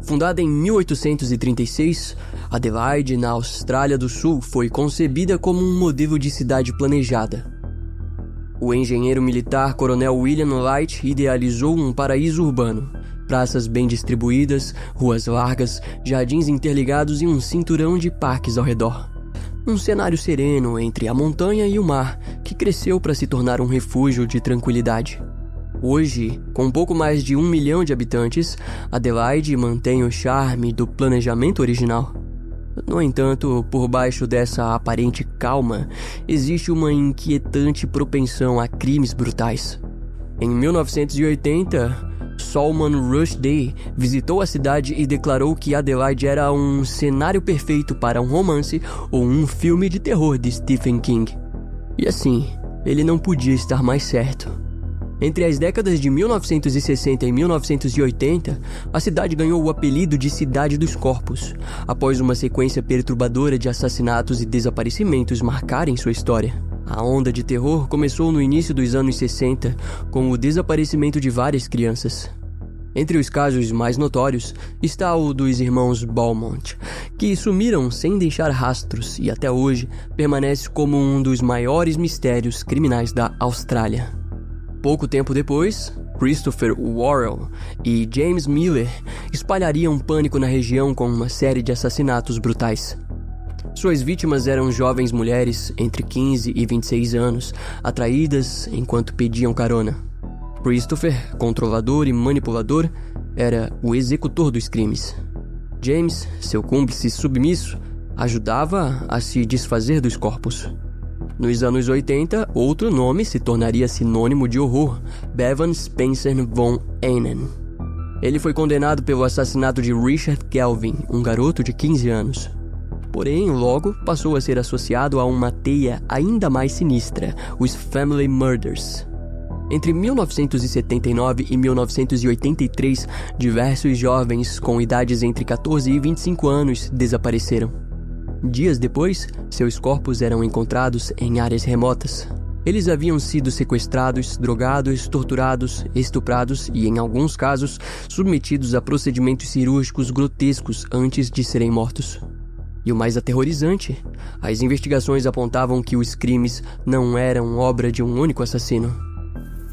Fundada em 1836, Adelaide, na Austrália do Sul, foi concebida como um modelo de cidade planejada. O engenheiro militar Coronel William Light idealizou um paraíso urbano, praças bem distribuídas, ruas largas, jardins interligados e um cinturão de parques ao redor. Um cenário sereno entre a montanha e o mar, que cresceu para se tornar um refúgio de tranquilidade. Hoje, com um pouco mais de 1 milhão de habitantes, Adelaide mantém o charme do planejamento original. No entanto, por baixo dessa aparente calma, existe uma inquietante propensão a crimes brutais. Em 1980, Salman Rushdie visitou a cidade e declarou que Adelaide era um cenário perfeito para um romance ou um filme de terror de Stephen King. E assim, ele não podia estar mais certo. Entre as décadas de 1960 e 1980, a cidade ganhou o apelido de Cidade dos Corpos, após uma sequência perturbadora de assassinatos e desaparecimentos marcarem sua história. A onda de terror começou no início dos anos 60, com o desaparecimento de várias crianças. Entre os casos mais notórios está o dos irmãos Beaumont, que sumiram sem deixar rastros e até hoje permanece como um dos maiores mistérios criminais da Austrália. Pouco tempo depois, Christopher Worrell e James Miller espalhariam pânico na região com uma série de assassinatos brutais. Suas vítimas eram jovens mulheres entre 15 e 26 anos, atraídas enquanto pediam carona. Christopher, controlador e manipulador, era o executor dos crimes. James, seu cúmplice submisso, ajudava a se desfazer dos corpos. Nos anos 80, outro nome se tornaria sinônimo de horror: Bevan Spencer von Ehnen. Ele foi condenado pelo assassinato de Richard Kelvin, um garoto de 15 anos. Porém, logo passou a ser associado a uma teia ainda mais sinistra, os Family Murders. Entre 1979 e 1983, diversos jovens com idades entre 14 e 25 anos desapareceram. Dias depois, seus corpos eram encontrados em áreas remotas. Eles haviam sido sequestrados, drogados, torturados, estuprados e, em alguns casos, submetidos a procedimentos cirúrgicos grotescos antes de serem mortos. E o mais aterrorizante, as investigações apontavam que os crimes não eram obra de um único assassino.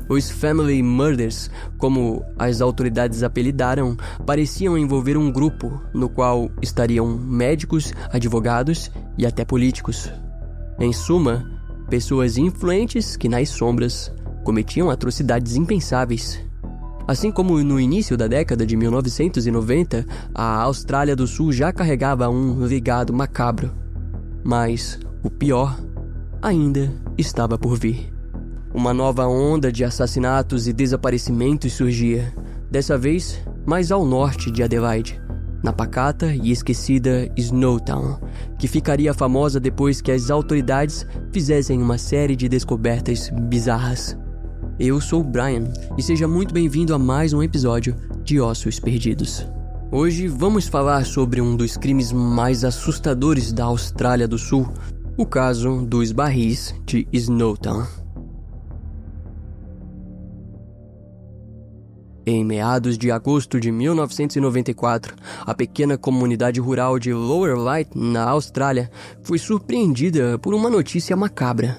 Os Family Murders, como as autoridades apelidaram, pareciam envolver um grupo no qual estariam médicos, advogados e até políticos. Em suma, pessoas influentes que nas sombras cometiam atrocidades impensáveis. Assim como no início da década de 1990, a Austrália do Sul já carregava um legado macabro. Mas o pior ainda estava por vir. Uma nova onda de assassinatos e desaparecimentos surgia, dessa vez mais ao norte de Adelaide, na pacata e esquecida Snowtown, que ficaria famosa depois que as autoridades fizessem uma série de descobertas bizarras. Eu sou o Brian e seja muito bem-vindo a mais um episódio de Ossos Perdidos. Hoje vamos falar sobre um dos crimes mais assustadores da Austrália do Sul, o caso dos barris de Snowtown. Em meados de agosto de 1994, a pequena comunidade rural de Lower Light, na Austrália, foi surpreendida por uma notícia macabra.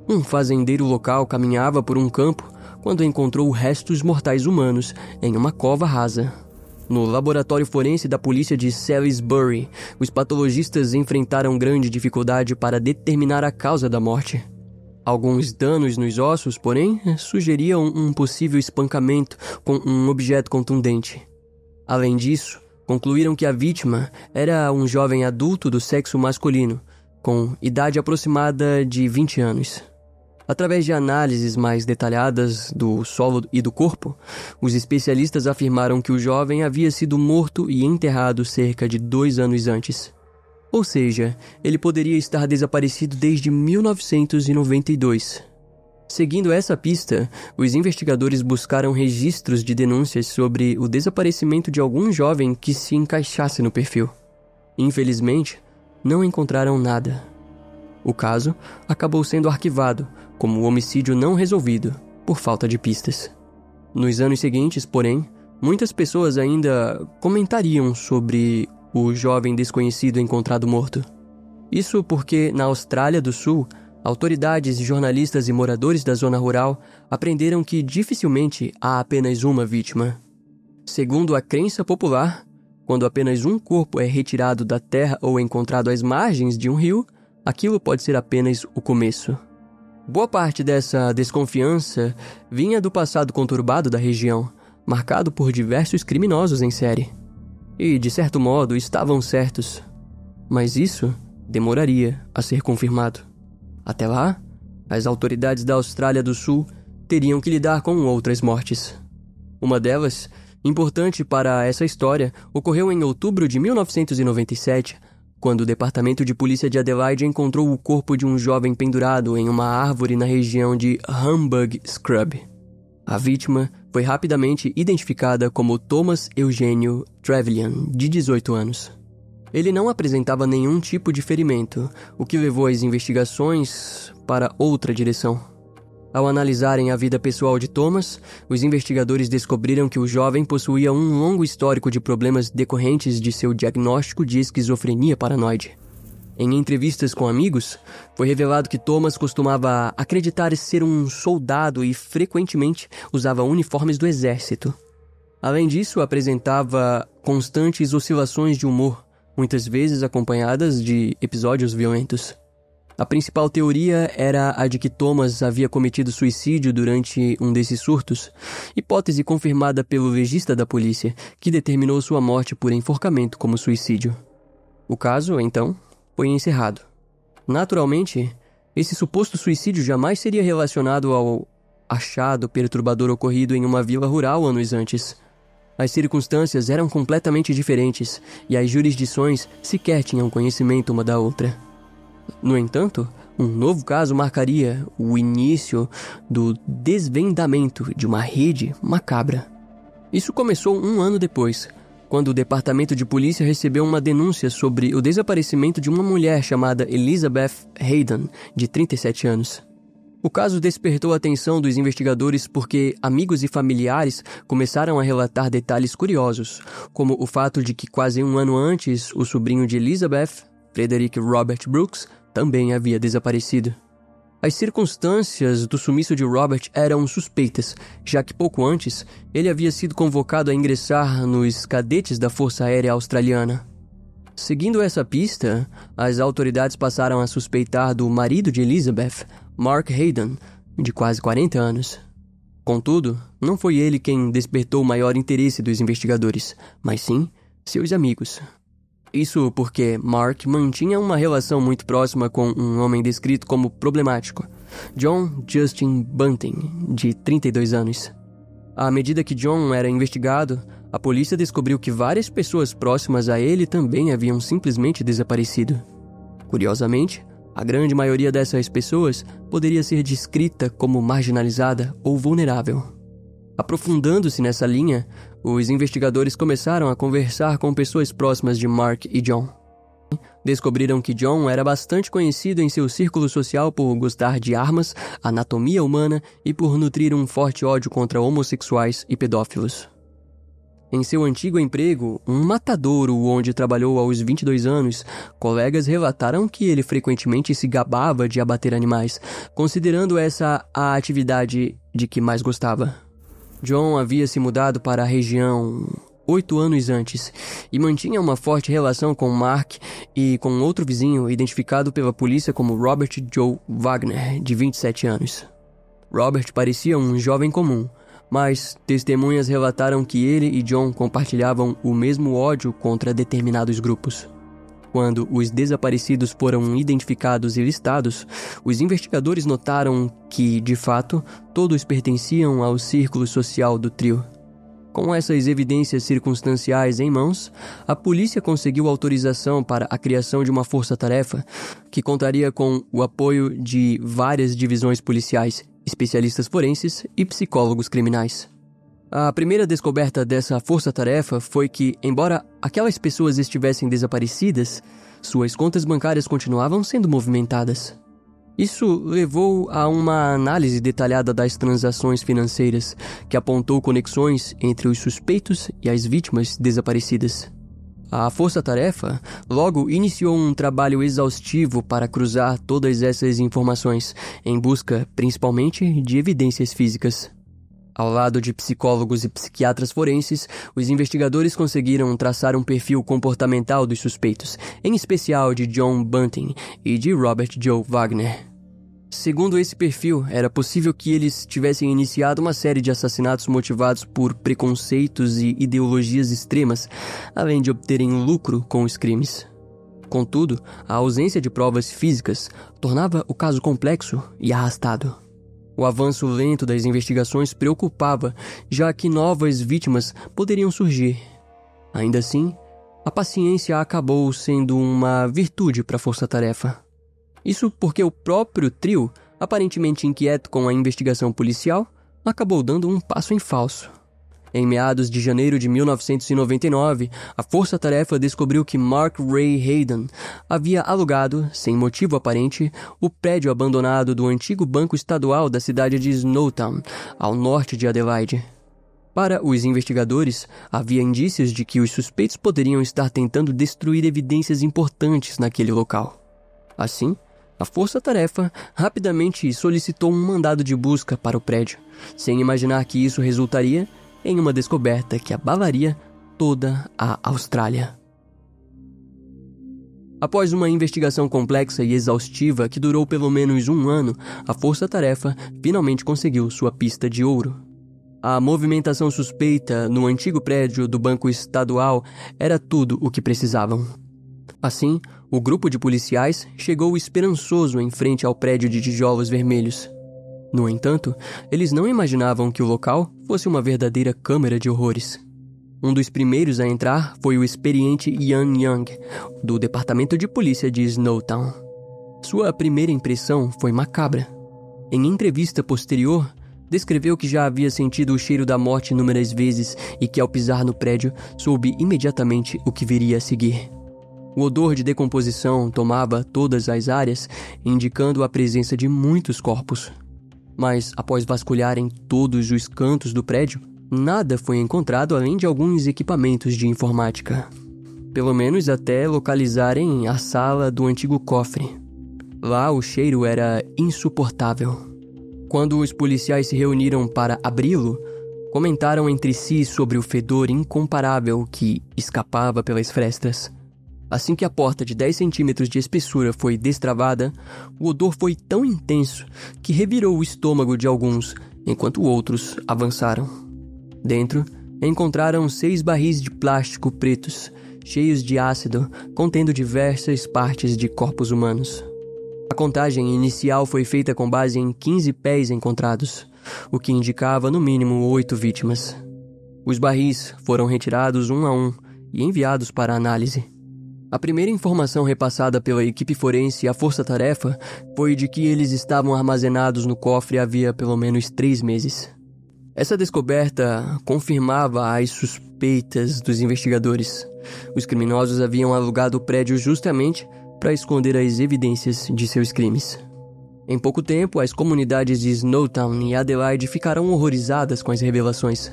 Um fazendeiro local caminhava por um campo quando encontrou restos mortais humanos em uma cova rasa. No laboratório forense da polícia de Salisbury, os patologistas enfrentaram grande dificuldade para determinar a causa da morte. Alguns danos nos ossos, porém, sugeriam um possível espancamento com um objeto contundente. Além disso, concluíram que a vítima era um jovem adulto do sexo masculino, com idade aproximada de 20 anos. Através de análises mais detalhadas do solo e do corpo, os especialistas afirmaram que o jovem havia sido morto e enterrado cerca de 2 anos antes. Ou seja, ele poderia estar desaparecido desde 1992. Seguindo essa pista, os investigadores buscaram registros de denúncias sobre o desaparecimento de algum jovem que se encaixasse no perfil. Infelizmente, não encontraram nada. O caso acabou sendo arquivado como homicídio não resolvido, por falta de pistas. Nos anos seguintes, porém, muitas pessoas ainda comentariam sobre o jovem desconhecido encontrado morto. Isso porque, na Austrália do Sul, autoridades, jornalistas e moradores da zona rural aprenderam que dificilmente há apenas uma vítima. Segundo a crença popular, quando apenas um corpo é retirado da terra ou encontrado às margens de um rio, aquilo pode ser apenas o começo. Boa parte dessa desconfiança vinha do passado conturbado da região, marcado por diversos criminosos em série. E, de certo modo, estavam certos. Mas isso demoraria a ser confirmado. Até lá, as autoridades da Austrália do Sul teriam que lidar com outras mortes. Uma delas, importante para essa história, ocorreu em outubro de 1997, quando o Departamento de Polícia de Adelaide encontrou o corpo de um jovem pendurado em uma árvore na região de Humbug Scrub. A vítima foi rapidamente identificada como Thomas Eugênio Trevelyan, de 18 anos. Ele não apresentava nenhum tipo de ferimento, o que levou as investigações para outra direção. Ao analisarem a vida pessoal de Thomas, os investigadores descobriram que o jovem possuía um longo histórico de problemas decorrentes de seu diagnóstico de esquizofrenia paranoide. Em entrevistas com amigos, foi revelado que Thomas costumava acreditar ser um soldado e frequentemente usava uniformes do exército. Além disso, apresentava constantes oscilações de humor, muitas vezes acompanhadas de episódios violentos. A principal teoria era a de que Thomas havia cometido suicídio durante um desses surtos, hipótese confirmada pelo legista da polícia, que determinou sua morte por enforcamento como suicídio. O caso, então, foi encerrado. Naturalmente, esse suposto suicídio jamais seria relacionado ao achado perturbador ocorrido em uma vila rural anos antes. As circunstâncias eram completamente diferentes e as jurisdições sequer tinham conhecimento uma da outra. No entanto, um novo caso marcaria o início do desvendamento de uma rede macabra. Isso começou um ano depois, quando o Departamento de Polícia recebeu uma denúncia sobre o desaparecimento de uma mulher chamada Elizabeth Hayden, de 37 anos. O caso despertou a atenção dos investigadores porque amigos e familiares começaram a relatar detalhes curiosos, como o fato de que quase um ano antes o sobrinho de Elizabeth, Frederick Robert Brooks, também havia desaparecido. As circunstâncias do sumiço de Robert eram suspeitas, já que pouco antes ele havia sido convocado a ingressar nos cadetes da Força Aérea Australiana. Seguindo essa pista, as autoridades passaram a suspeitar do marido de Elizabeth, Mark Hayden, de quase 40 anos. Contudo, não foi ele quem despertou o maior interesse dos investigadores, mas sim seus amigos. Isso porque Mark mantinha uma relação muito próxima com um homem descrito como problemático, John Justin Bunting, de 32 anos. À medida que John era investigado, a polícia descobriu que várias pessoas próximas a ele também haviam simplesmente desaparecido. Curiosamente, a grande maioria dessas pessoas poderia ser descrita como marginalizada ou vulnerável. Aprofundando-se nessa linha, os investigadores começaram a conversar com pessoas próximas de Mark e John. Descobriram que John era bastante conhecido em seu círculo social por gostar de armas, anatomia humana e por nutrir um forte ódio contra homossexuais e pedófilos. Em seu antigo emprego, um matadouro onde trabalhou aos 22 anos, colegas relataram que ele frequentemente se gabava de abater animais, considerando essa a atividade de que mais gostava. John havia se mudado para a região 8 anos antes e mantinha uma forte relação com Mark e com outro vizinho identificado pela polícia como Robert Joe Wagner, de 27 anos. Robert parecia um jovem comum, mas testemunhas relataram que ele e John compartilhavam o mesmo ódio contra determinados grupos. Quando os desaparecidos foram identificados e listados, os investigadores notaram que, de fato, todos pertenciam ao círculo social do trio. Com essas evidências circunstanciais em mãos, a polícia conseguiu autorização para a criação de uma força-tarefa que contaria com o apoio de várias divisões policiais, especialistas forenses e psicólogos criminais. A primeira descoberta dessa força-tarefa foi que, embora aquelas pessoas estivessem desaparecidas, suas contas bancárias continuavam sendo movimentadas. Isso levou a uma análise detalhada das transações financeiras, que apontou conexões entre os suspeitos e as vítimas desaparecidas. A Força-Tarefa logo iniciou um trabalho exaustivo para cruzar todas essas informações, em busca principalmente de evidências físicas. Ao lado de psicólogos e psiquiatras forenses, os investigadores conseguiram traçar um perfil comportamental dos suspeitos, em especial de John Bunting e de Robert Joe Wagner. Segundo esse perfil, era possível que eles tivessem iniciado uma série de assassinatos motivados por preconceitos e ideologias extremas, além de obterem lucro com os crimes. Contudo, a ausência de provas físicas tornava o caso complexo e arrastado. O avanço lento das investigações preocupava, já que novas vítimas poderiam surgir. Ainda assim, a paciência acabou sendo uma virtude para a Força-Tarefa. Isso porque o próprio trio, aparentemente inquieto com a investigação policial, acabou dando um passo em falso. Em meados de janeiro de 1999, a Força-Tarefa descobriu que Mark Ray Hayden havia alugado, sem motivo aparente, o prédio abandonado do antigo banco estadual da cidade de Snowtown, ao norte de Adelaide. Para os investigadores, havia indícios de que os suspeitos poderiam estar tentando destruir evidências importantes naquele local. Assim, a Força-Tarefa rapidamente solicitou um mandado de busca para o prédio, sem imaginar que isso resultaria em uma descoberta que abalaria toda a Austrália. Após uma investigação complexa e exaustiva que durou pelo menos um ano, a Força-Tarefa finalmente conseguiu sua pista de ouro. A movimentação suspeita no antigo prédio do Banco Estadual era tudo o que precisavam. Assim, o grupo de policiais chegou esperançoso em frente ao prédio de tijolos vermelhos. No entanto, eles não imaginavam que o local fosse uma verdadeira câmara de horrores. Um dos primeiros a entrar foi o experiente Ian Young, do Departamento de Polícia de Snowtown. Sua primeira impressão foi macabra. Em entrevista posterior, descreveu que já havia sentido o cheiro da morte inúmeras vezes e que ao pisar no prédio, soube imediatamente o que viria a seguir. O odor de decomposição tomava todas as áreas, indicando a presença de muitos corpos. Mas, após vasculharem todos os cantos do prédio, nada foi encontrado além de alguns equipamentos de informática. Pelo menos até localizarem a sala do antigo cofre. Lá o cheiro era insuportável. Quando os policiais se reuniram para abri-lo, comentaram entre si sobre o fedor incomparável que escapava pelas frestas. Assim que a porta de 10 centímetros de espessura foi destravada, o odor foi tão intenso que revirou o estômago de alguns, enquanto outros avançaram. Dentro, encontraram 6 barris de plástico pretos, cheios de ácido, contendo diversas partes de corpos humanos. A contagem inicial foi feita com base em 15 pés encontrados, o que indicava no mínimo 8 vítimas. Os barris foram retirados um a um e enviados para análise. A primeira informação repassada pela equipe forense à Força-Tarefa foi de que eles estavam armazenados no cofre havia pelo menos 3 meses. Essa descoberta confirmava as suspeitas dos investigadores. Os criminosos haviam alugado o prédio justamente para esconder as evidências de seus crimes. Em pouco tempo, as comunidades de Snowtown e Adelaide ficaram horrorizadas com as revelações.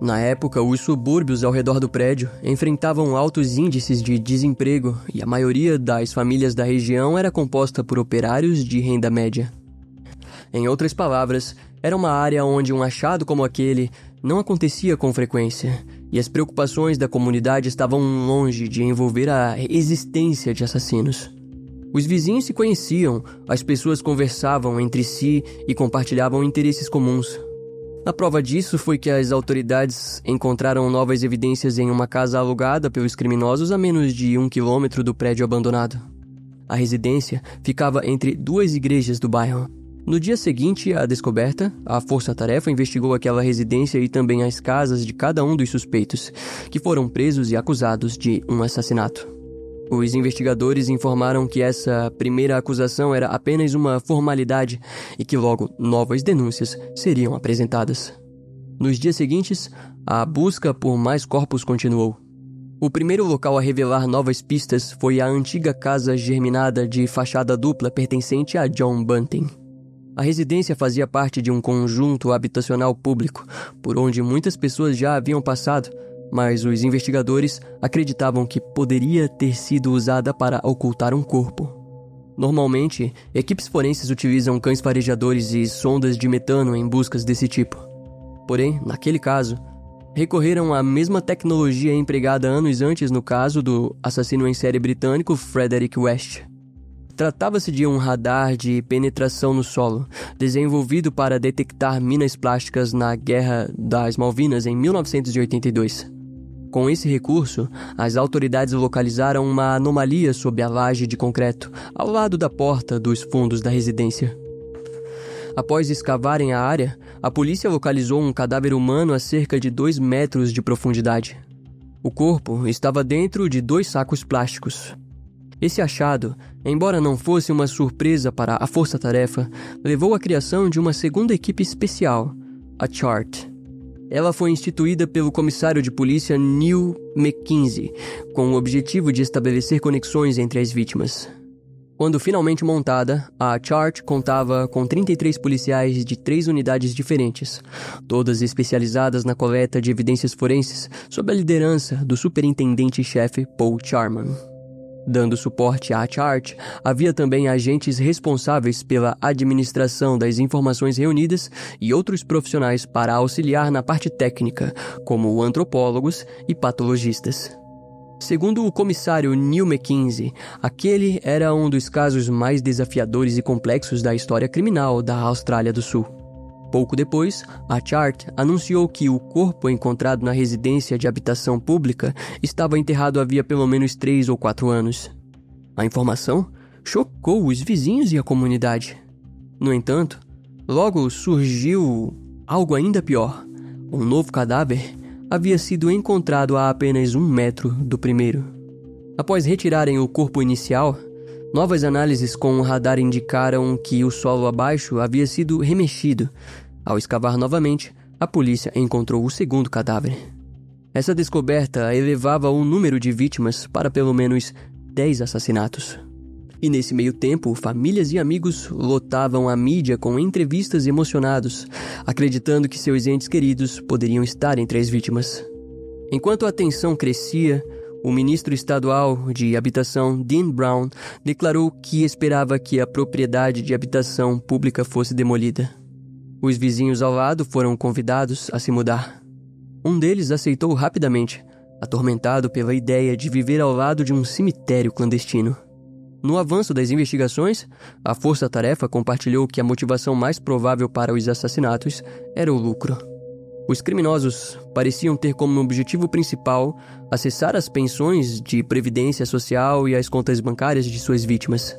Na época, os subúrbios ao redor do prédio enfrentavam altos índices de desemprego e a maioria das famílias da região era composta por operários de renda média. Em outras palavras, era uma área onde um achado como aquele não acontecia com frequência e as preocupações da comunidade estavam longe de envolver a existência de assassinos. Os vizinhos se conheciam, as pessoas conversavam entre si e compartilhavam interesses comuns. A prova disso foi que as autoridades encontraram novas evidências em uma casa alugada pelos criminosos a menos de 1 quilômetro do prédio abandonado. A residência ficava entre 2 igrejas do bairro. No dia seguinte à descoberta, a Força-Tarefa investigou aquela residência e também as casas de cada um dos suspeitos, que foram presos e acusados de um assassinato. Os investigadores informaram que essa primeira acusação era apenas uma formalidade e que logo novas denúncias seriam apresentadas. Nos dias seguintes, a busca por mais corpos continuou. O primeiro local a revelar novas pistas foi a antiga casa germinada de fachada dupla pertencente a John Bunting. A residência fazia parte de um conjunto habitacional público, por onde muitas pessoas já haviam passado, mas os investigadores acreditavam que poderia ter sido usada para ocultar um corpo. Normalmente, equipes forenses utilizam cães farejadores e sondas de metano em buscas desse tipo. Porém, naquele caso, recorreram à mesma tecnologia empregada anos antes no caso do assassino em série britânico Frederick West. Tratava-se de um radar de penetração no solo, desenvolvido para detectar minas plásticas na Guerra das Malvinas em 1982. Com esse recurso, as autoridades localizaram uma anomalia sob a laje de concreto, ao lado da porta dos fundos da residência. Após escavarem a área, a polícia localizou um cadáver humano a cerca de 2 metros de profundidade. O corpo estava dentro de 2 sacos plásticos. Esse achado, embora não fosse uma surpresa para a força-tarefa, levou à criação de uma segunda equipe especial, a CHART. Ela foi instituída pelo comissário de polícia Neil McKinsey, com o objetivo de estabelecer conexões entre as vítimas. Quando finalmente montada, a CHART contava com 33 policiais de 3 unidades diferentes, todas especializadas na coleta de evidências forenses, sob a liderança do superintendente-chefe Paul Charman. Dando suporte à CHART, havia também agentes responsáveis pela administração das informações reunidas e outros profissionais para auxiliar na parte técnica, como antropólogos e patologistas. Segundo o comissário Neil McKinsey, aquele era um dos casos mais desafiadores e complexos da história criminal da Austrália do Sul. Pouco depois, a CHART anunciou que o corpo encontrado na residência de habitação pública estava enterrado havia pelo menos 3 ou 4 anos. A informação chocou os vizinhos e a comunidade. No entanto, logo surgiu algo ainda pior. Um novo cadáver havia sido encontrado a apenas 1 metro do primeiro. Após retirarem o corpo inicial, novas análises com o radar indicaram que o solo abaixo havia sido remexido. Ao escavar novamente, a polícia encontrou o segundo cadáver. Essa descoberta elevava o número de vítimas para pelo menos 10 assassinatos. E nesse meio tempo, famílias e amigos lotavam a mídia com entrevistas emocionados, acreditando que seus entes queridos poderiam estar entre as vítimas. Enquanto a tensão crescia, o ministro estadual de habitação, Dean Brown, declarou que esperava que a propriedade de habitação pública fosse demolida. Os vizinhos ao lado foram convidados a se mudar. Um deles aceitou rapidamente, atormentado pela ideia de viver ao lado de um cemitério clandestino. No avanço das investigações, a força-tarefa compartilhou que a motivação mais provável para os assassinatos era o lucro. Os criminosos pareciam ter como objetivo principal acessar as pensões de previdência social e as contas bancárias de suas vítimas.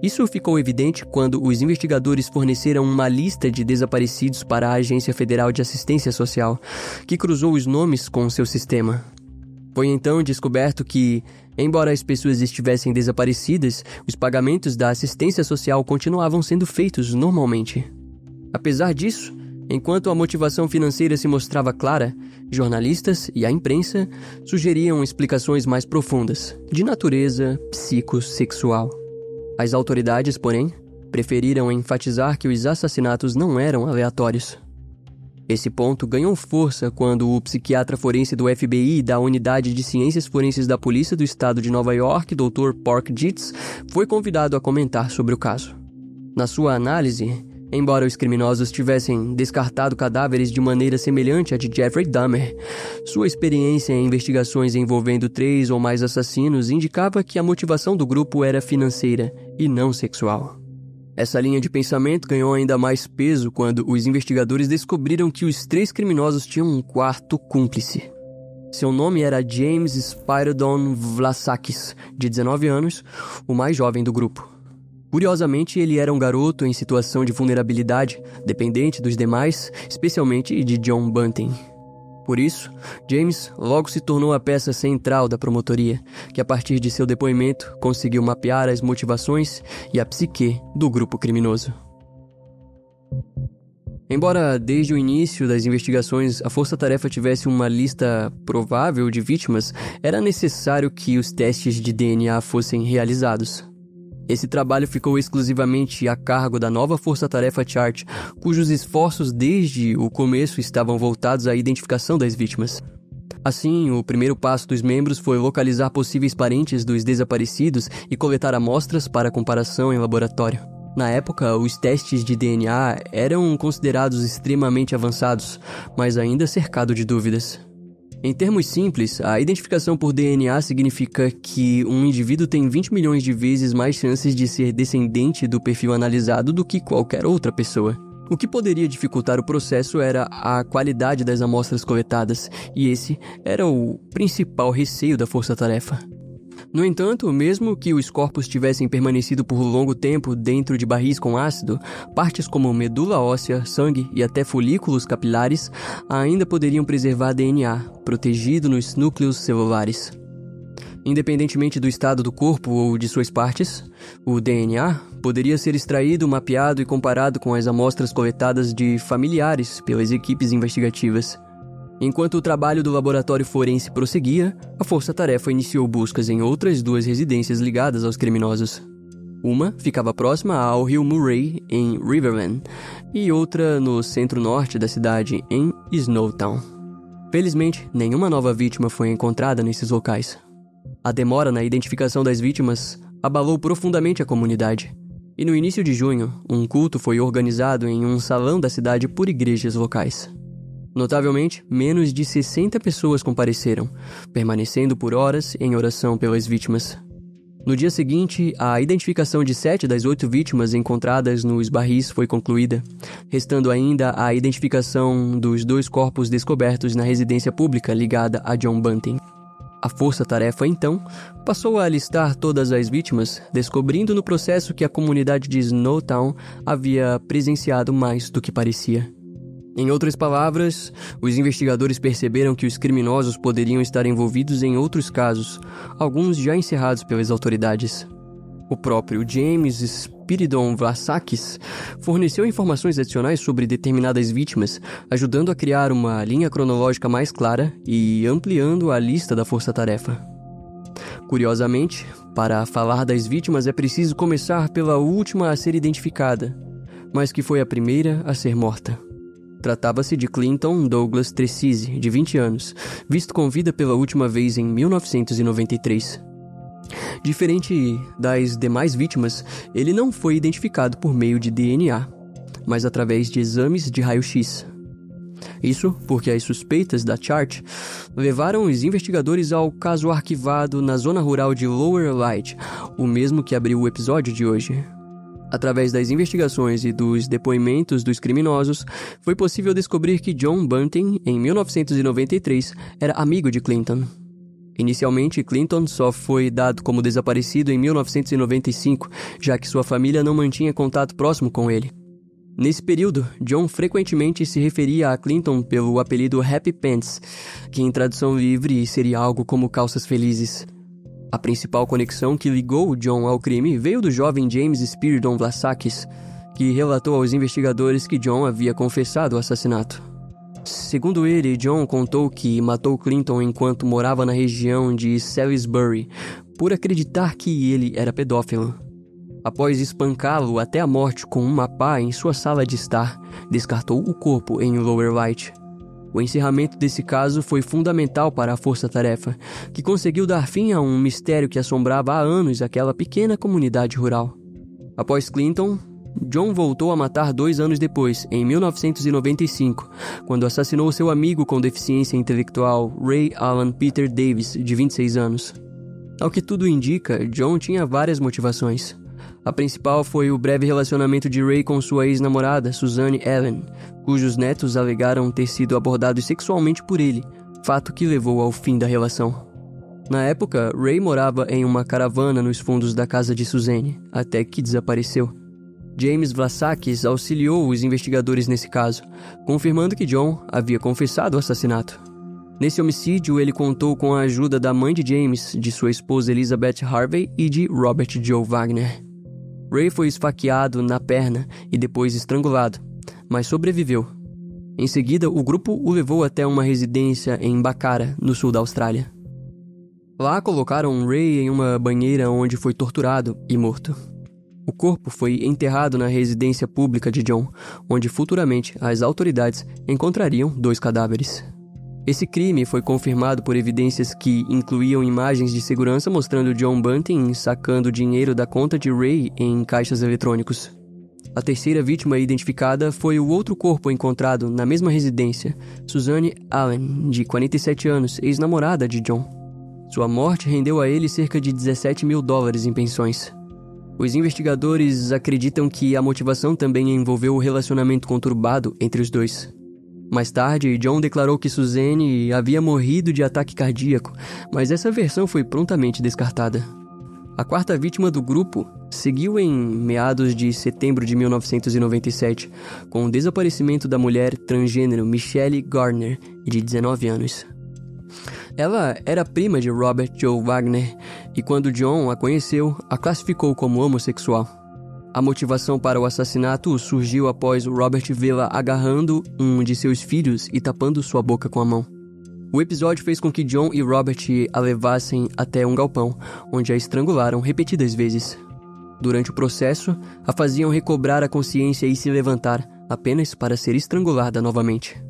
Isso ficou evidente quando os investigadores forneceram uma lista de desaparecidos para a Agência Federal de Assistência Social, que cruzou os nomes com seu sistema. Foi então descoberto que, embora as pessoas estivessem desaparecidas, os pagamentos da assistência social continuavam sendo feitos normalmente. Apesar disso, enquanto a motivação financeira se mostrava clara, jornalistas e a imprensa sugeriam explicações mais profundas, de natureza psicossexual. As autoridades, porém, preferiram enfatizar que os assassinatos não eram aleatórios. Esse ponto ganhou força quando o psiquiatra forense do FBI da Unidade de Ciências Forenses da Polícia do Estado de Nova York, Dr. Park Dietz, foi convidado a comentar sobre o caso. Na sua análise, embora os criminosos tivessem descartado cadáveres de maneira semelhante à de Jeffrey Dahmer, sua experiência em investigações envolvendo 3 ou mais assassinos indicava que a motivação do grupo era financeira e não sexual. Essa linha de pensamento ganhou ainda mais peso quando os investigadores descobriram que os 3 criminosos tinham um quarto cúmplice. Seu nome era James Spyridon Vlasakis, de 19 anos, o mais jovem do grupo. Curiosamente, ele era um garoto em situação de vulnerabilidade, dependente dos demais, especialmente de John Bunting. Por isso, James logo se tornou a peça central da promotoria, que a partir de seu depoimento conseguiu mapear as motivações e a psique do grupo criminoso. Embora desde o início das investigações a força-tarefa tivesse uma lista provável de vítimas, era necessário que os testes de DNA fossem realizados. Esse trabalho ficou exclusivamente a cargo da nova força-tarefa Chart, cujos esforços desde o começo estavam voltados à identificação das vítimas. Assim, o primeiro passo dos membros foi localizar possíveis parentes dos desaparecidos e coletar amostras para comparação em laboratório. Na época, os testes de DNA eram considerados extremamente avançados, mas ainda cercado de dúvidas. Em termos simples, a identificação por DNA significa que um indivíduo tem 20 milhões de vezes mais chances de ser descendente do perfil analisado do que qualquer outra pessoa. O que poderia dificultar o processo era a qualidade das amostras coletadas, e esse era o principal receio da força-tarefa. No entanto, mesmo que os corpos tivessem permanecido por longo tempo dentro de barris com ácido, partes como medula óssea, sangue e até folículos capilares ainda poderiam preservar DNA, protegido nos núcleos celulares. Independentemente do estado do corpo ou de suas partes, o DNA poderia ser extraído, mapeado e comparado com as amostras coletadas de familiares pelas equipes investigativas. Enquanto o trabalho do laboratório forense prosseguia, a força-tarefa iniciou buscas em outras 2 residências ligadas aos criminosos. Uma ficava próxima ao rio Murray, em Riverland, e outra no centro-norte da cidade, em Snowtown. Felizmente, nenhuma nova vítima foi encontrada nesses locais. A demora na identificação das vítimas abalou profundamente a comunidade, e no início de junho, um culto foi organizado em um salão da cidade por igrejas locais. Notavelmente, menos de 60 pessoas compareceram, permanecendo por horas em oração pelas vítimas. No dia seguinte, a identificação de 7 das 8 vítimas encontradas nos barris foi concluída, restando ainda a identificação dos 2 corpos descobertos na residência pública ligada a John Bunting. A força-tarefa, então, passou a listar todas as vítimas, descobrindo no processo que a comunidade de Snowtown havia presenciado mais do que parecia. Em outras palavras, os investigadores perceberam que os criminosos poderiam estar envolvidos em outros casos, alguns já encerrados pelas autoridades. O próprio James Spiridon Vlassakis forneceu informações adicionais sobre determinadas vítimas, ajudando a criar uma linha cronológica mais clara e ampliando a lista da força-tarefa. Curiosamente, para falar das vítimas é preciso começar pela última a ser identificada, mas que foi a primeira a ser morta. Tratava-se de Clinton Douglas Tracise, de 20 anos, visto com vida pela última vez em 1993. Diferente das demais vítimas, ele não foi identificado por meio de DNA, mas através de exames de raio-x. Isso porque as suspeitas da Chart levaram os investigadores ao caso arquivado na zona rural de Lower Light, o mesmo que abriu o episódio de hoje. Através das investigações e dos depoimentos dos criminosos, foi possível descobrir que John Bunting, em 1993, era amigo de Clinton. Inicialmente, Clinton só foi dado como desaparecido em 1995, já que sua família não mantinha contato próximo com ele. Nesse período, John frequentemente se referia a Clinton pelo apelido Happy Pants, que em tradução livre seria algo como calças felizes. A principal conexão que ligou John ao crime veio do jovem James Spiridon Vlassakis, que relatou aos investigadores que John havia confessado o assassinato. Segundo ele, John contou que matou Clinton enquanto morava na região de Salisbury, por acreditar que ele era pedófilo. Após espancá-lo até a morte com uma pá em sua sala de estar, descartou o corpo em Lower Light. O encerramento desse caso foi fundamental para a força-tarefa, que conseguiu dar fim a um mistério que assombrava há anos aquela pequena comunidade rural. Após Clinton, John voltou a matar 2 anos depois, em 1995, quando assassinou seu amigo com deficiência intelectual, Ray Alan Peter Davis, de 26 anos. Ao que tudo indica, John tinha várias motivações. A principal foi o breve relacionamento de Ray com sua ex-namorada, Suzanne Allen, cujos netos alegaram ter sido abordados sexualmente por ele, fato que levou ao fim da relação. Na época, Ray morava em uma caravana nos fundos da casa de Suzanne, até que desapareceu. James Vlassakis auxiliou os investigadores nesse caso, confirmando que John havia confessado o assassinato. Nesse homicídio, ele contou com a ajuda da mãe de James, de sua esposa Elizabeth Harvey e de Robert Joe Wagner. Ray foi esfaqueado na perna e depois estrangulado, mas sobreviveu. Em seguida, o grupo o levou até uma residência em Bacara, no sul da Austrália. Lá colocaram Ray em uma banheira onde foi torturado e morto. O corpo foi enterrado na residência pública de John, onde futuramente as autoridades encontrariam 2 cadáveres. Esse crime foi confirmado por evidências que incluíam imagens de segurança mostrando John Bunting sacando dinheiro da conta de Ray em caixas eletrônicos. A terceira vítima identificada foi o outro corpo encontrado na mesma residência, Suzanne Allen, de 47 anos, ex-namorada de John. Sua morte rendeu a ele cerca de $17 mil em pensões. Os investigadores acreditam que a motivação também envolveu o relacionamento conturbado entre os dois. Mais tarde, John declarou que Suzanne havia morrido de ataque cardíaco, mas essa versão foi prontamente descartada. A quarta vítima do grupo seguiu em meados de setembro de 1997, com o desaparecimento da mulher transgênero Michelle Gardner, de 19 anos. Ela era prima de Robert Joe Wagner e quando John a conheceu, a classificou como homossexual. A motivação para o assassinato surgiu após Robert vê-la agarrando um de seus filhos e tapando sua boca com a mão. O episódio fez com que John e Robert a levassem até um galpão, onde a estrangularam repetidas vezes. Durante o processo, a faziam recobrar a consciência e se levantar, apenas para ser estrangulada novamente.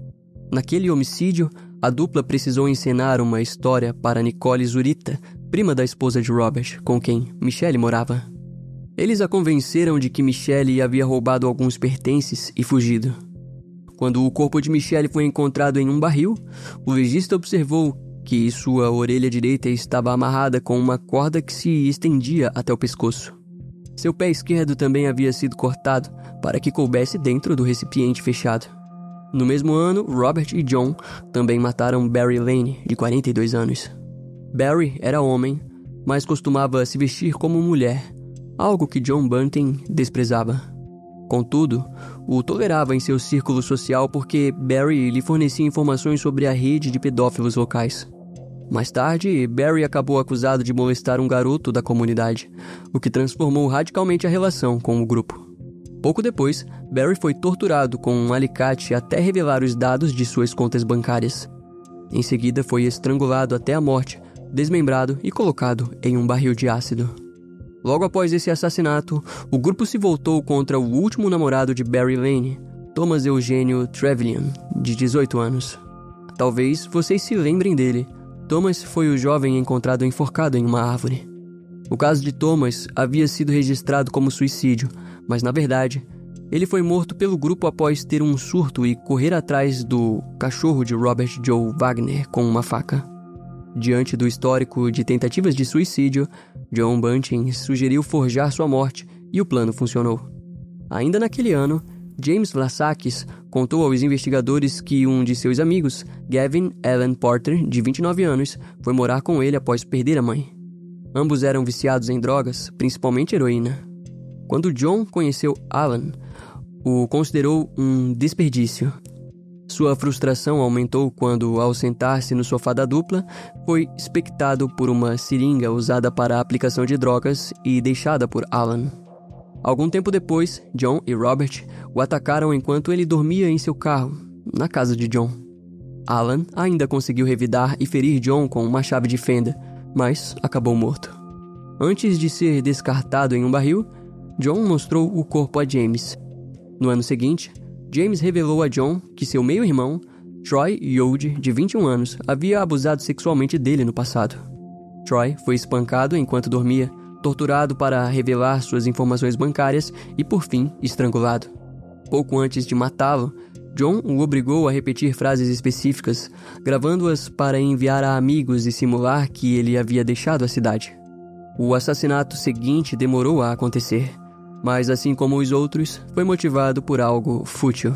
Naquele homicídio, a dupla precisou encenar uma história para Nicole Zurita, prima da esposa de Robert, com quem Michelle morava. Eles a convenceram de que Michelle havia roubado alguns pertences e fugido. Quando o corpo de Michelle foi encontrado em um barril, o legista observou que sua orelha direita estava amarrada com uma corda que se estendia até o pescoço. Seu pé esquerdo também havia sido cortado para que coubesse dentro do recipiente fechado. No mesmo ano, Robert e John também mataram Barry Lane, de 42 anos. Barry era homem, mas costumava se vestir como mulher, algo que John Bunting desprezava. Contudo, o tolerava em seu círculo social porque Barry lhe fornecia informações sobre a rede de pedófilos locais. Mais tarde, Barry acabou acusado de molestar um garoto da comunidade, o que transformou radicalmente a relação com o grupo. Pouco depois, Barry foi torturado com um alicate até revelar os dados de suas contas bancárias. Em seguida, foi estrangulado até a morte, desmembrado e colocado em um barril de ácido. Logo após esse assassinato, o grupo se voltou contra o último namorado de Barry Lane, Thomas Eugênio Trevelyan, de 18 anos. Talvez vocês se lembrem dele. Thomas foi o jovem encontrado enforcado em uma árvore. O caso de Thomas havia sido registrado como suicídio, mas na verdade, ele foi morto pelo grupo após ter um surto e correr atrás do cachorro de Robert Joe Wagner com uma faca. Diante do histórico de tentativas de suicídio, John Bunting sugeriu forjar sua morte e o plano funcionou. Ainda naquele ano, James Vlassakis contou aos investigadores que um de seus amigos, Gavin Allen Porter, de 29 anos, foi morar com ele após perder a mãe. Ambos eram viciados em drogas, principalmente heroína. Quando John conheceu Alan, o considerou um desperdício. Sua frustração aumentou quando, ao sentar-se no sofá da dupla, foi expectado por uma seringa usada para a aplicação de drogas e deixada por Alan. Algum tempo depois, John e Robert o atacaram enquanto ele dormia em seu carro, na casa de John. Alan ainda conseguiu revidar e ferir John com uma chave de fenda, mas acabou morto. Antes de ser descartado em um barril, John mostrou o corpo a James. No ano seguinte, James revelou a John que seu meio-irmão, Troy Yode, de 21 anos, havia abusado sexualmente dele no passado. Troy foi espancado enquanto dormia, torturado para revelar suas informações bancárias e, por fim, estrangulado. Pouco antes de matá-lo, John o obrigou a repetir frases específicas, gravando-as para enviar a amigos e simular que ele havia deixado a cidade. O assassinato seguinte demorou a acontecer, mas assim como os outros, foi motivado por algo fútil.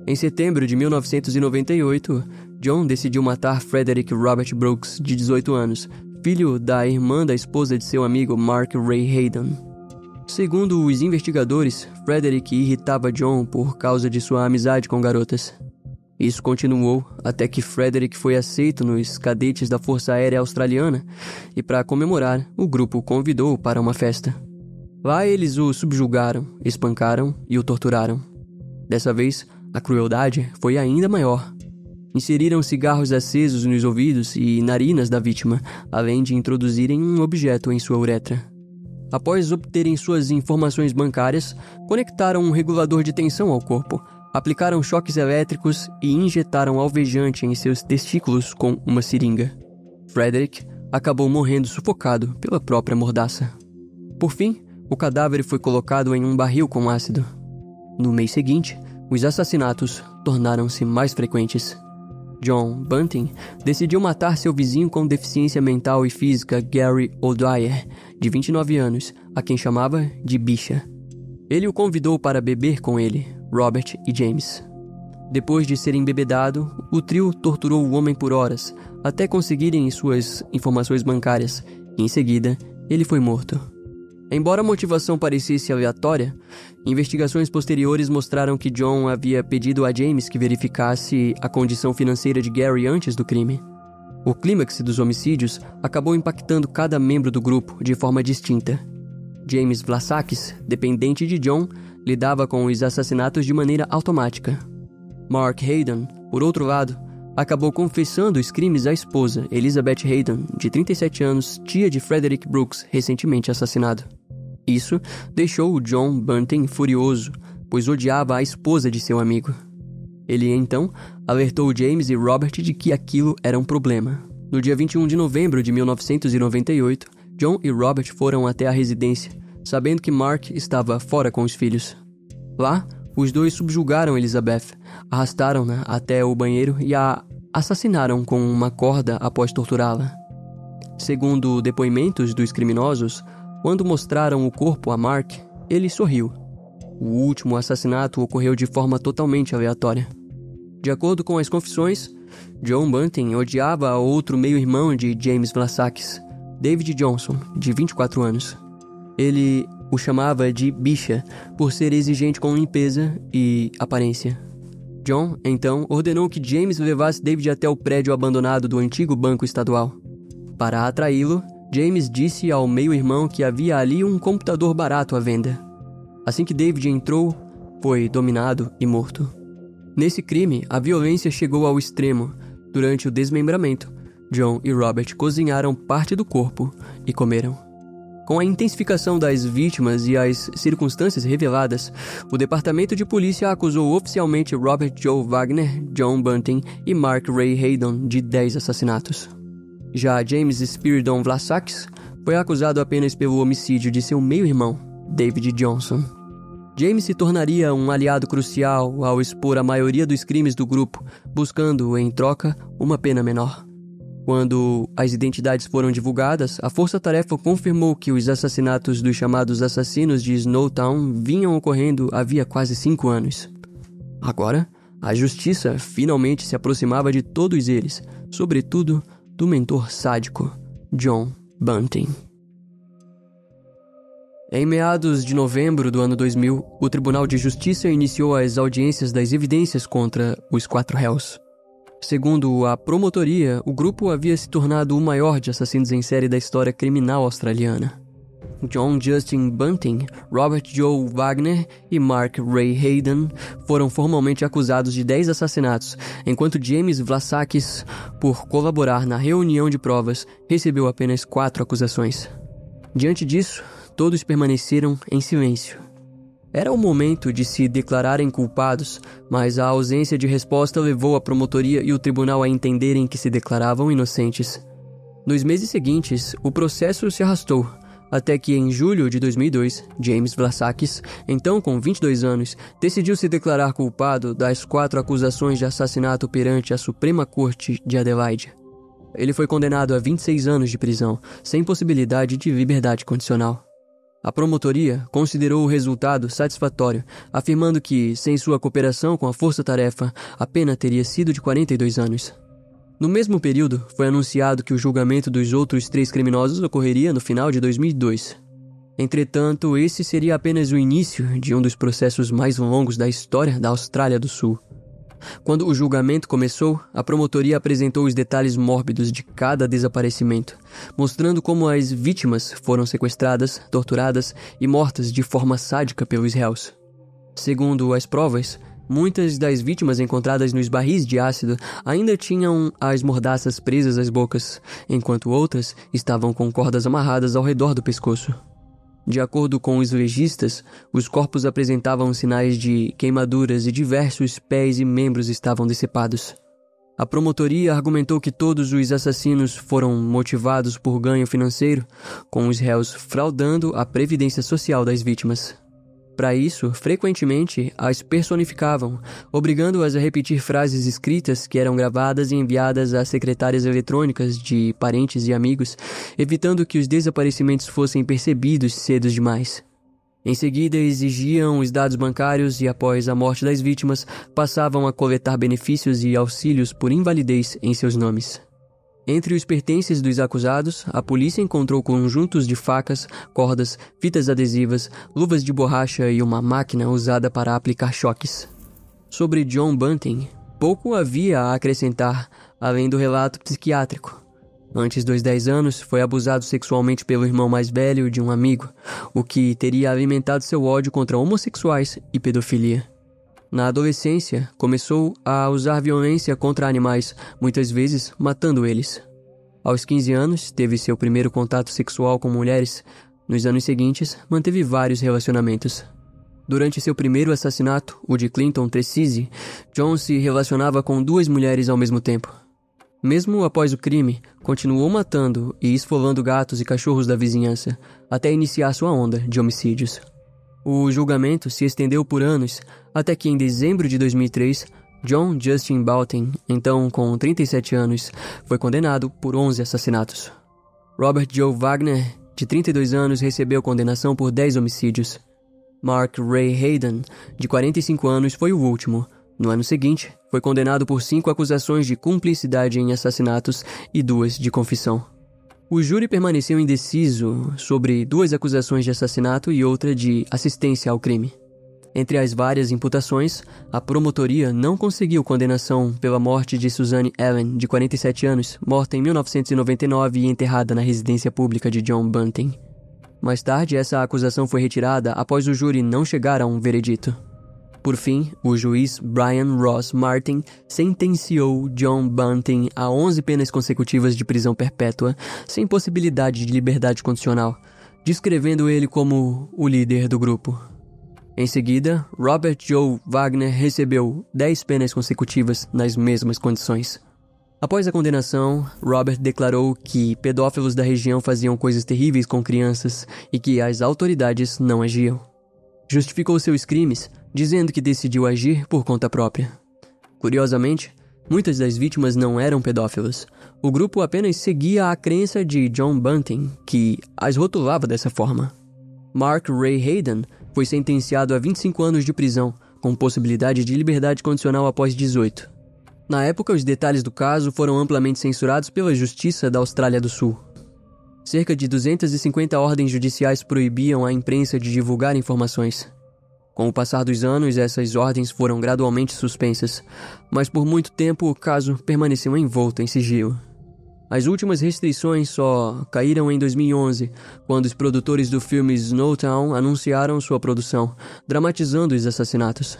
Em setembro de 1998, John decidiu matar Frederick Robert Brooks, de 18 anos, filho da irmã da esposa de seu amigo Mark Ray Hayden. Segundo os investigadores, Frederick irritava John por causa de sua amizade com garotas. Isso continuou até que Frederick foi aceito nos cadetes da Força Aérea Australiana e, para comemorar, o grupo o convidou para uma festa. Lá eles o subjugaram, espancaram e o torturaram. Dessa vez, a crueldade foi ainda maior. Inseriram cigarros acesos nos ouvidos e narinas da vítima, além de introduzirem um objeto em sua uretra. Após obterem suas informações bancárias, conectaram um regulador de tensão ao corpo, aplicaram choques elétricos e injetaram alvejante em seus testículos com uma seringa. Frederick acabou morrendo sufocado pela própria mordaça. Por fim, o cadáver foi colocado em um barril com ácido. No mês seguinte, os assassinatos tornaram-se mais frequentes. John Bunting decidiu matar seu vizinho com deficiência mental e física, Gary O'Dwyer, de 29 anos, a quem chamava de Bicha. Ele o convidou para beber com ele, Robert e James. Depois de ser embebedado, o trio torturou o homem por horas, até conseguirem suas informações bancárias. Em seguida, ele foi morto. Embora a motivação parecesse aleatória, investigações posteriores mostraram que John havia pedido a James que verificasse a condição financeira de Gary antes do crime. O clímax dos homicídios acabou impactando cada membro do grupo de forma distinta. James Vlasakis, dependente de John, lidava com os assassinatos de maneira automática. Mark Hayden, por outro lado, acabou confessando os crimes à esposa, Elizabeth Hayden, de 37 anos, tia de Frederick Brooks, recentemente assassinado. Isso deixou o John Bunting furioso, pois odiava a esposa de seu amigo. Ele, então, alertou James e Robert de que aquilo era um problema. No dia 21 de novembro de 1998, John e Robert foram até a residência, sabendo que Mark estava fora com os filhos. Lá, os dois subjugaram Elizabeth, arrastaram-na até o banheiro e a assassinaram com uma corda após torturá-la. Segundo depoimentos dos criminosos, quando mostraram o corpo a Mark, ele sorriu. O último assassinato ocorreu de forma totalmente aleatória. De acordo com as confissões, John Bunting odiava outro meio-irmão de James Vlasakis, David Johnson, de 24 anos. Ele o chamava de Bicha por ser exigente com limpeza e aparência. John, então, ordenou que James levasse David até o prédio abandonado do antigo banco estadual. Para atraí-lo, James disse ao meio-irmão que havia ali um computador barato à venda. Assim que David entrou, foi dominado e morto. Nesse crime, a violência chegou ao extremo. Durante o desmembramento, John e Robert cozinharam parte do corpo e comeram. Com a intensificação das vítimas e as circunstâncias reveladas, o Departamento de Polícia acusou oficialmente Robert Joe Wagner, John Bunting e Mark Ray Hayden de 10 assassinatos. Já James Spiridon Vlasakis foi acusado apenas pelo homicídio de seu meio-irmão, David Johnson. James se tornaria um aliado crucial ao expor a maioria dos crimes do grupo, buscando, em troca, uma pena menor. Quando as identidades foram divulgadas, a Força-Tarefa confirmou que os assassinatos dos chamados assassinos de Snowtown vinham ocorrendo havia quase 5 anos. Agora, a justiça finalmente se aproximava de todos eles, sobretudo do mentor sádico, John Bunting. Em meados de novembro do ano 2000, o Tribunal de Justiça iniciou as audiências das evidências contra os 4 réus. Segundo a promotoria, o grupo havia se tornado o maior de assassinos em série da história criminal australiana. John Justin Bunting, Robert Joe Wagner e Mark Ray Hayden foram formalmente acusados de 10 assassinatos, enquanto James Vlasakis, por colaborar na reunião de provas, recebeu apenas 4 acusações. Diante disso, todos permaneceram em silêncio. Era o momento de se declararem culpados, mas a ausência de resposta levou a promotoria e o tribunal a entenderem que se declaravam inocentes. Nos meses seguintes, o processo se arrastou, até que em julho de 2002, James Vlasakis, então com 22 anos, decidiu se declarar culpado das 4 acusações de assassinato perante a Suprema Corte de Adelaide. Ele foi condenado a 26 anos de prisão, sem possibilidade de liberdade condicional. A promotoria considerou o resultado satisfatório, afirmando que, sem sua cooperação com a Força-Tarefa, a pena teria sido de 42 anos. No mesmo período, foi anunciado que o julgamento dos outros 3 criminosos ocorreria no final de 2002. Entretanto, esse seria apenas o início de um dos processos mais longos da história da Austrália do Sul. Quando o julgamento começou, a promotoria apresentou os detalhes mórbidos de cada desaparecimento, mostrando como as vítimas foram sequestradas, torturadas e mortas de forma sádica pelos réus. Segundo as provas, Muitas das vítimas encontradas nos barris de ácido ainda tinham as mordaças presas às bocas, enquanto outras estavam com cordas amarradas ao redor do pescoço. De acordo com os legistas, os corpos apresentavam sinais de queimaduras e diversos pés e membros estavam decepados. A promotoria argumentou que todos os assassinos foram motivados por ganho financeiro, com os réus fraudando a previdência social das vítimas. Para isso, frequentemente, as personificavam, obrigando-as a repetir frases escritas que eram gravadas e enviadas às secretárias eletrônicas de parentes e amigos, evitando que os desaparecimentos fossem percebidos cedo demais. Em seguida, exigiam os dados bancários e, após a morte das vítimas, passavam a coletar benefícios e auxílios por invalidez em seus nomes. Entre os pertences dos acusados, a polícia encontrou conjuntos de facas, cordas, fitas adesivas, luvas de borracha e uma máquina usada para aplicar choques. Sobre John Bunting, pouco havia a acrescentar, além do relato psiquiátrico. Antes dos 10 anos, foi abusado sexualmente pelo irmão mais velho de um amigo, o que teria alimentado seu ódio contra homossexuais e pedofilia. Na adolescência, começou a usar violência contra animais, muitas vezes matando eles. Aos 15 anos, teve seu primeiro contato sexual com mulheres. Nos anos seguintes, manteve vários relacionamentos. Durante seu primeiro assassinato, o de Clinton Tracey, John se relacionava com 2 mulheres ao mesmo tempo. Mesmo após o crime, continuou matando e esfolando gatos e cachorros da vizinhança, até iniciar sua onda de homicídios. O julgamento se estendeu por anos, até que em dezembro de 2003, John Justin Bunting, então com 37 anos, foi condenado por 11 assassinatos. Robert Joe Wagner, de 32 anos, recebeu condenação por 10 homicídios. Mark Ray Hayden, de 45 anos, foi o último. No ano seguinte, foi condenado por 5 acusações de cumplicidade em assassinatos e 2 de confissão. O júri permaneceu indeciso sobre 2 acusações de assassinato e outra de assistência ao crime. Entre as várias imputações, a promotoria não conseguiu condenação pela morte de Suzanne Allen, de 47 anos, morta em 1999 e enterrada na residência pública de John Bunting. Mais tarde, essa acusação foi retirada após o júri não chegar a um veredito. Por fim, o juiz Brian Ross Martin sentenciou John Bunting a 11 penas consecutivas de prisão perpétua, sem possibilidade de liberdade condicional, descrevendo ele como o líder do grupo. Em seguida, Robert Joe Wagner recebeu 10 penas consecutivas nas mesmas condições. Após a condenação, Robert declarou que pedófilos da região faziam coisas terríveis com crianças e que as autoridades não agiam. Justificou seus crimes, dizendo que decidiu agir por conta própria. Curiosamente, muitas das vítimas não eram pedófilos. O grupo apenas seguia a crença de John Bunting, que as rotulava dessa forma. Mark Ray Hayden foi sentenciado a 25 anos de prisão, com possibilidade de liberdade condicional após 18. Na época, os detalhes do caso foram amplamente censurados pela Justiça da Austrália do Sul. Cerca de 250 ordens judiciais proibiam a imprensa de divulgar informações. Com o passar dos anos, essas ordens foram gradualmente suspensas, mas por muito tempo o caso permaneceu envolto em sigilo. As últimas restrições só caíram em 2011, quando os produtores do filme Snowtown anunciaram sua produção, dramatizando os assassinatos.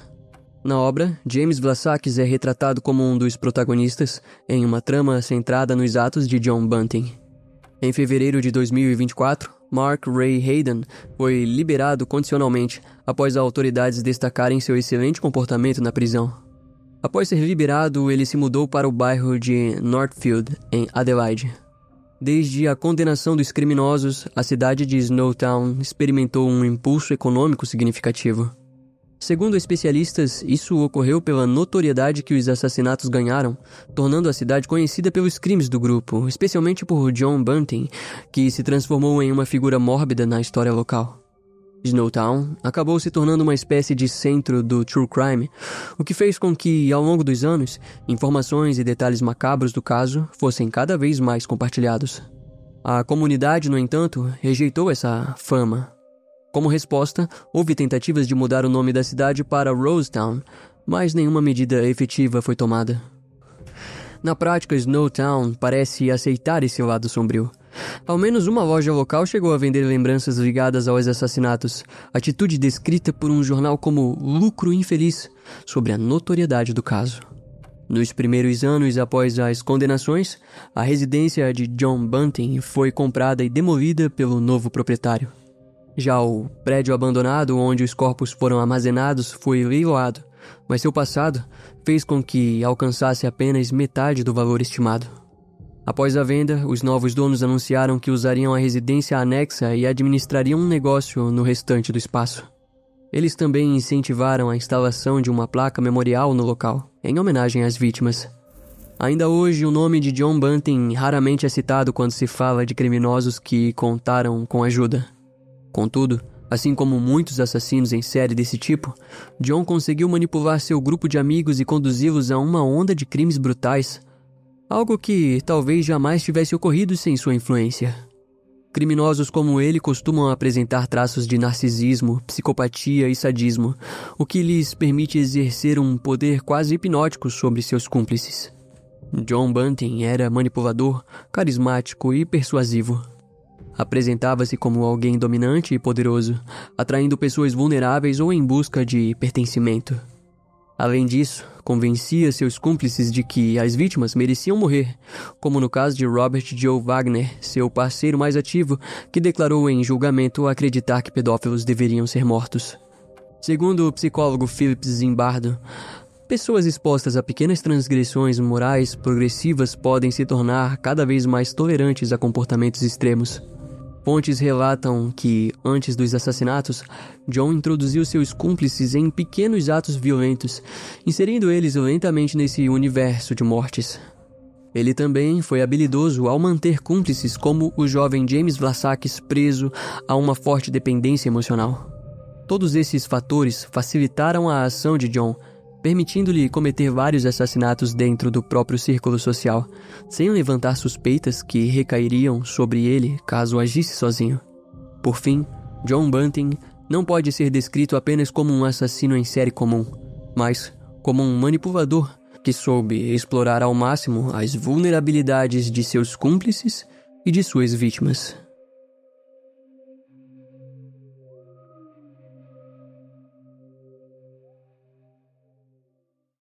Na obra, James Vlassakis é retratado como um dos protagonistas, em uma trama centrada nos atos de John Bunting. Em fevereiro de 2024, Mark Ray Hayden foi liberado condicionalmente após as autoridades destacarem seu excelente comportamento na prisão. Após ser liberado, ele se mudou para o bairro de Northfield, em Adelaide. Desde a condenação dos criminosos, a cidade de Snowtown experimentou um impulso econômico significativo. Segundo especialistas, isso ocorreu pela notoriedade que os assassinatos ganharam, tornando a cidade conhecida pelos crimes do grupo, especialmente por John Bunting, que se transformou em uma figura mórbida na história local. Snowtown acabou se tornando uma espécie de centro do true crime, o que fez com que, ao longo dos anos, informações e detalhes macabros do caso fossem cada vez mais compartilhados. A comunidade, no entanto, rejeitou essa fama. Como resposta, houve tentativas de mudar o nome da cidade para Rosetown, mas nenhuma medida efetiva foi tomada. Na prática, Snowtown parece aceitar esse lado sombrio. ao menos uma loja local chegou a vender lembranças ligadas aos assassinatos, atitude descrita por um jornal como lucro infeliz sobre a notoriedade do caso. Nos primeiros anos após as condenações, a residência de John Bunting foi comprada e demolida pelo novo proprietário. Já o prédio abandonado onde os corpos foram armazenados foi leiloado, mas seu passado fez com que alcançasse apenas metade do valor estimado. Após a venda, os novos donos anunciaram que usariam a residência anexa e administrariam um negócio no restante do espaço. Eles também incentivaram a instalação de uma placa memorial no local, em homenagem às vítimas. Ainda hoje, o nome de John Bunting raramente é citado quando se fala de criminosos que contaram com ajuda. Contudo, assim como muitos assassinos em série desse tipo, John conseguiu manipular seu grupo de amigos e conduzi-los a uma onda de crimes brutais, algo que talvez jamais tivesse ocorrido sem sua influência. Criminosos como ele costumam apresentar traços de narcisismo, psicopatia e sadismo, o que lhes permite exercer um poder quase hipnótico sobre seus cúmplices. John Bunting era manipulador, carismático e persuasivo. Apresentava-se como alguém dominante e poderoso, atraindo pessoas vulneráveis ou em busca de pertencimento. Além disso, convencia seus cúmplices de que as vítimas mereciam morrer, como no caso de Robert Joe Wagner, seu parceiro mais ativo, que declarou em julgamento acreditar que pedófilos deveriam ser mortos. Segundo o psicólogo Philip Zimbardo, pessoas expostas a pequenas transgressões morais progressivas podem se tornar cada vez mais tolerantes a comportamentos extremos. Fontes relatam que, antes dos assassinatos, John introduziu seus cúmplices em pequenos atos violentos, inserindo eles lentamente nesse universo de mortes. Ele também foi habilidoso ao manter cúmplices como o jovem James Vlassakis preso a uma forte dependência emocional. Todos esses fatores facilitaram a ação de John, permitindo-lhe cometer vários assassinatos dentro do próprio círculo social, sem levantar suspeitas que recairiam sobre ele caso agisse sozinho. Por fim, John Bunting não pode ser descrito apenas como um assassino em série comum, mas como um manipulador que soube explorar ao máximo as vulnerabilidades de seus cúmplices e de suas vítimas.